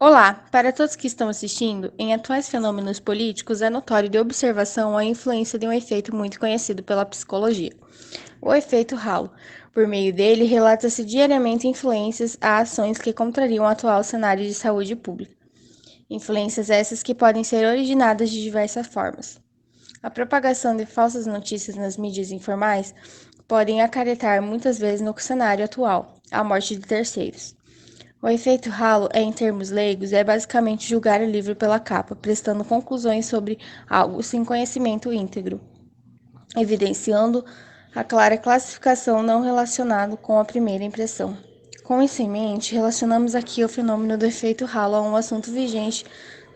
Olá! Para todos que estão assistindo, em atuais fenômenos políticos é notório de observação a influência de um efeito muito conhecido pela psicologia, o efeito halo. Por meio dele, relata-se diariamente influências a ações que contrariam o atual cenário de saúde pública. Influências essas que podem ser originadas de diversas formas. A propagação de falsas notícias nas mídias informais podem acarretar muitas vezes no cenário atual a morte de terceiros. O efeito halo, em termos leigos, é basicamente julgar o livro pela capa, prestando conclusões sobre algo sem conhecimento íntegro, evidenciando a clara classificação não relacionada com a primeira impressão. Com isso em mente, relacionamos aqui o fenômeno do efeito halo a um assunto vigente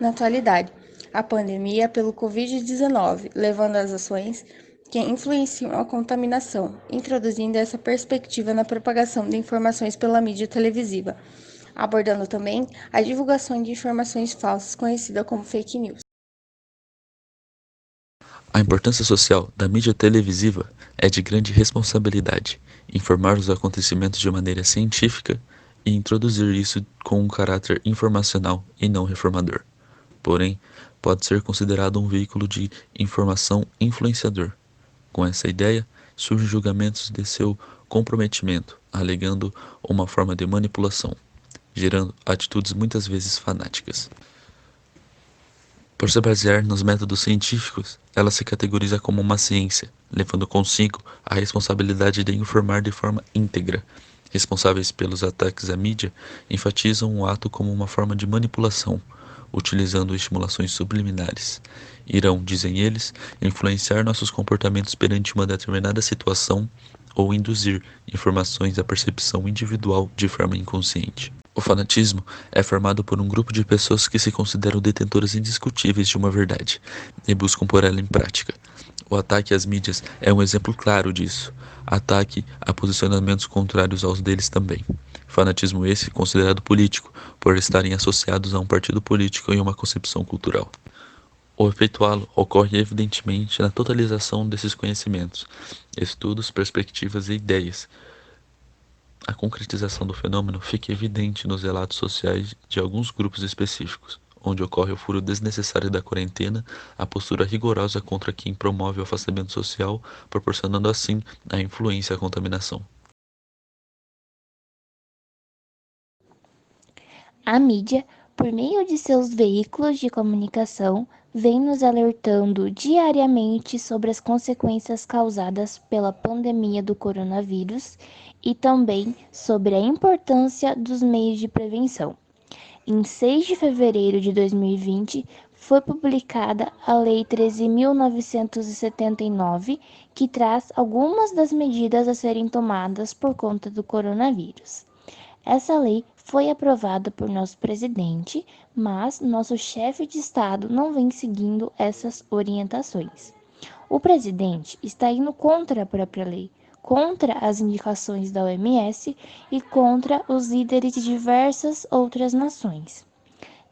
na atualidade, a pandemia pelo Covid-19, levando às ações que influenciam a contaminação, introduzindo essa perspectiva na propagação de informações pela mídia televisiva, abordando também a divulgação de informações falsas, conhecida como fake news. A importância social da mídia televisiva é de grande responsabilidade, informar os acontecimentos de maneira científica e introduzir isso com um caráter informacional e não reformador. Porém, pode ser considerado um veículo de informação influenciador. Com essa ideia, surgem julgamentos de seu comprometimento, alegando uma forma de manipulação, gerando atitudes muitas vezes fanáticas. Por se basear nos métodos científicos, ela se categoriza como uma ciência, levando consigo a responsabilidade de informar de forma íntegra. Responsáveis pelos ataques à mídia enfatizam o ato como uma forma de manipulação, utilizando estimulações subliminares. Irão, dizem eles, influenciar nossos comportamentos perante uma determinada situação ou induzir informações à percepção individual de forma inconsciente. O fanatismo é formado por um grupo de pessoas que se consideram detentoras indiscutíveis de uma verdade e buscam pôr ela em prática. O ataque às mídias é um exemplo claro disso. Ataque a posicionamentos contrários aos deles também. Fanatismo esse considerado político, por estarem associados a um partido político e uma concepção cultural. O efeito halo ocorre evidentemente na totalização desses conhecimentos, estudos, perspectivas e ideias. A concretização do fenômeno fica evidente nos relatos sociais de alguns grupos específicos, onde ocorre o furo desnecessário da quarentena, a postura rigorosa contra quem promove o afastamento social, proporcionando assim a influência à contaminação. A mídia, por meio de seus veículos de comunicação, vem nos alertando diariamente sobre as consequências causadas pela pandemia do coronavírus e também sobre a importância dos meios de prevenção. Em 6 de fevereiro de 2020, foi publicada a Lei 13.979, que traz algumas das medidas a serem tomadas por conta do coronavírus. Essa lei foi aprovada por nosso presidente, mas nosso chefe de Estado não vem seguindo essas orientações. O presidente está indo contra a própria lei, contra as indicações da OMS e contra os líderes de diversas outras nações.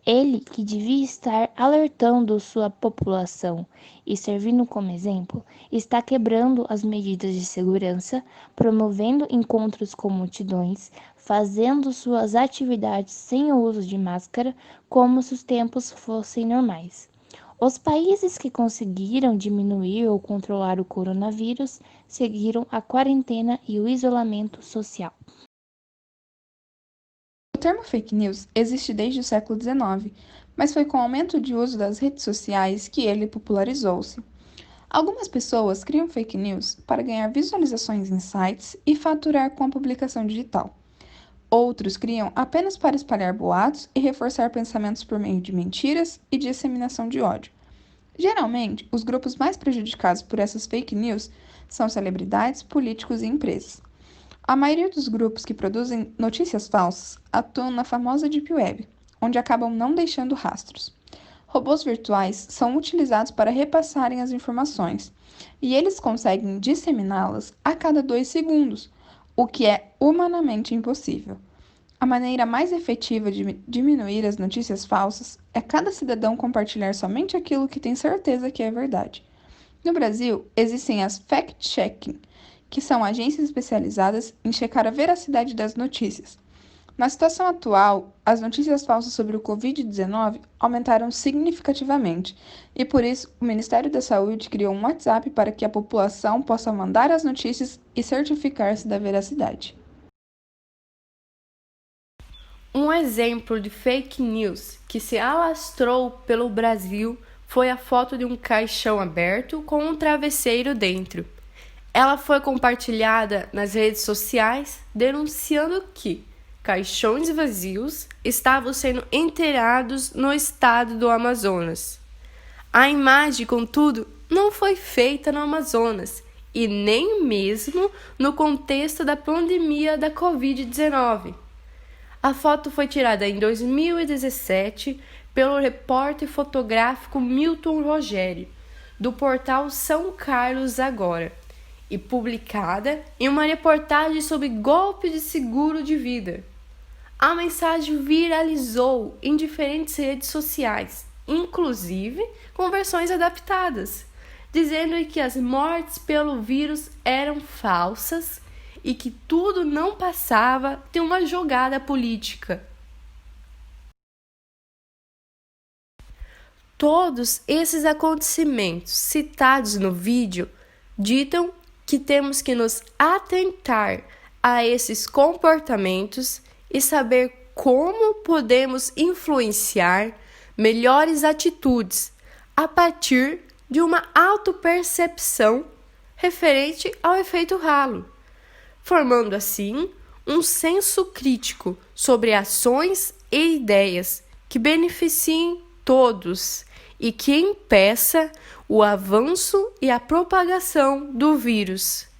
Ele, que devia estar alertando sua população e servindo como exemplo, está quebrando as medidas de segurança, promovendo encontros com multidões, fazendo suas atividades sem o uso de máscara, como se os tempos fossem normais. Os países que conseguiram diminuir ou controlar o coronavírus seguiram a quarentena e o isolamento social. O termo fake news existe desde o século XIX, mas foi com o aumento de uso das redes sociais que ele popularizou-se. Algumas pessoas criam fake news para ganhar visualizações em sites e faturar com a publicação digital. Outros criam apenas para espalhar boatos e reforçar pensamentos por meio de mentiras e disseminação de ódio. Geralmente, os grupos mais prejudicados por essas fake news são celebridades, políticos e empresas. A maioria dos grupos que produzem notícias falsas atuam na famosa Deep Web, onde acabam não deixando rastros. Robôs virtuais são utilizados para repassarem as informações, e eles conseguem disseminá-las a cada 2 segundos, o que é humanamente impossível. A maneira mais efetiva de diminuir as notícias falsas é cada cidadão compartilhar somente aquilo que tem certeza que é verdade. No Brasil, existem as fact-checking, que são agências especializadas em checar a veracidade das notícias. Na situação atual, as notícias falsas sobre o Covid-19 aumentaram significativamente e, por isso, o Ministério da Saúde criou um WhatsApp para que a população possa mandar as notícias e certificar-se da veracidade. Um exemplo de fake news que se alastrou pelo Brasil foi a foto de um caixão aberto com um travesseiro dentro. Ela foi compartilhada nas redes sociais denunciando que caixões vazios estavam sendo enterrados no estado do Amazonas. A imagem, contudo, não foi feita no Amazonas e nem mesmo no contexto da pandemia da Covid-19. A foto foi tirada em 2017 pelo repórter fotográfico Milton Rogério, do portal São Carlos Agora, e publicada em uma reportagem sobre golpe de seguro de vida. A mensagem viralizou em diferentes redes sociais, inclusive com versões adaptadas, dizendo que as mortes pelo vírus eram falsas e que tudo não passava de uma jogada política. Todos esses acontecimentos citados no vídeo ditam que temos que nos atentar a esses comportamentos e saber como podemos influenciar melhores atitudes a partir de uma autopercepção referente ao efeito halo, formando assim um senso crítico sobre ações e ideias que beneficiem todos e que impeça o avanço e a propagação do vírus.